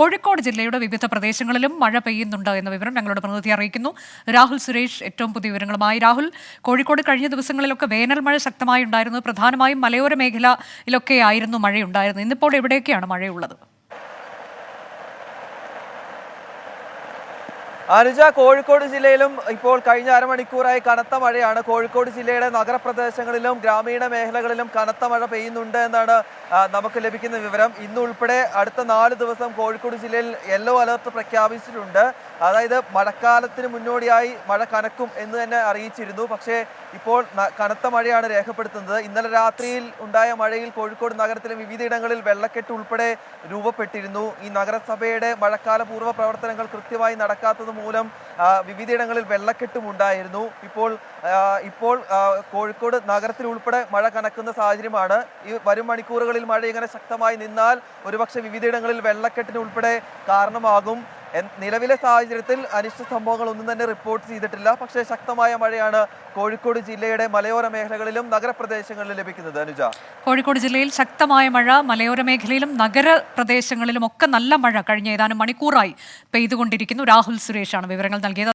കോഴിക്കോട് ജില്ലയുടെ വിവിധ പ്രദേശങ്ങളിലും മഴ പെയ്യുന്നുണ്ട് എന്ന വിവരം ഞങ്ങളുടെ പ്രതിനിധി അറിയിക്കുന്നു. രാഹുൽ സുരേഷ് ഏറ്റവും പുതിയ വിവരങ്ങളുമായി. രാഹുൽ, കോഴിക്കോട് കഴിഞ്ഞ ദിവസങ്ങളിലൊക്കെ വേനൽ മഴ ശക്തമായി ഉണ്ടായിരുന്നു. പ്രധാനമായും മലയോര മേഖലയിലൊക്കെ ആയിരുന്നു മഴയുണ്ടായിരുന്നത്. ഇന്നിപ്പോൾ എവിടെയൊക്കെയാണ് മഴയുള്ളത്? അനുജ, കോഴിക്കോട് ജില്ലയിലും ഇപ്പോൾ കഴിഞ്ഞ അരമണിക്കൂറായി കനത്ത മഴയാണ്. കോഴിക്കോട് ജില്ലയുടെ നഗരപ്രദേശങ്ങളിലും ഗ്രാമീണ മേഖലകളിലും കനത്ത മഴ പെയ്യുന്നുണ്ട് എന്നാണ് നമുക്ക് ലഭിക്കുന്ന വിവരം. ഇന്നുൾപ്പെടെ അടുത്ത 4 ദിവസം കോഴിക്കോട് ജില്ലയിൽ യെല്ലോ അലർട്ട് പ്രഖ്യാപിച്ചിട്ടുണ്ട്. അതായത് മഴക്കാലത്തിന് മുന്നോടിയായി മഴ കനക്കും എന്ന് തന്നെ അറിയിച്ചിരുന്നു. പക്ഷേ ഇപ്പോൾ കനത്ത മഴയാണ് രേഖപ്പെടുത്തുന്നത്. ഇന്നലെ രാത്രിയിൽ ഉണ്ടായ മഴയിൽ കോഴിക്കോട് നഗരത്തിലെ വിവിധയിടങ്ങളിൽ വെള്ളക്കെട്ട് ഉൾപ്പെടെ രൂപപ്പെട്ടിരുന്നു. ഈ നഗരസഭയുടെ മഴക്കാല പൂർവ്വ പ്രവർത്തനങ്ങൾ കൃത്യമായി നടക്കാത്തത് മൂലം വിവിധയിടങ്ങളിൽ വെള്ളക്കെട്ടും ഉണ്ടായിരുന്നു. ഇപ്പോൾ കോഴിക്കോട് നഗരത്തിൽ ഉൾപ്പെടെ മഴ കനക്കുന്ന സാഹചര്യമാണ്. ഈ വരും മണിക്കൂറുകളിൽ മഴ ഇങ്ങനെ ശക്തമായി നിന്നാൽ ഒരുപക്ഷെ വിവിധയിടങ്ങളിൽ വെള്ളക്കെട്ടിന് ഉൾപ്പെടെ കാരണമാകും. നിലവിലെ സാഹചര്യത്തിൽ അനിഷ്ട സംഭവങ്ങൾ ഒന്നും തന്നെ റിപ്പോർട്ട് ചെയ്തിട്ടില്ല. പക്ഷേ ശക്തമായ മഴയാണ് കോഴിക്കോട് ജില്ലയുടെ മലയോര മേഖലകളിലും നഗരപ്രദേശങ്ങളിലും ലഭിക്കുന്നത്. അനുജ, കോഴിക്കോട് ജില്ലയിൽ ശക്തമായ മഴ, മലയോര മേഖലയിലും നഗരപ്രദേശങ്ങളിലും ഒക്കെ നല്ല മഴ കഴിഞ്ഞ ഏതാനും മണിക്കൂറായി പെയ്തുകൊണ്ടിരിക്കുന്നു. രാഹുൽ സുരേഷാണ് വിവരങ്ങൾ നൽകിയത്.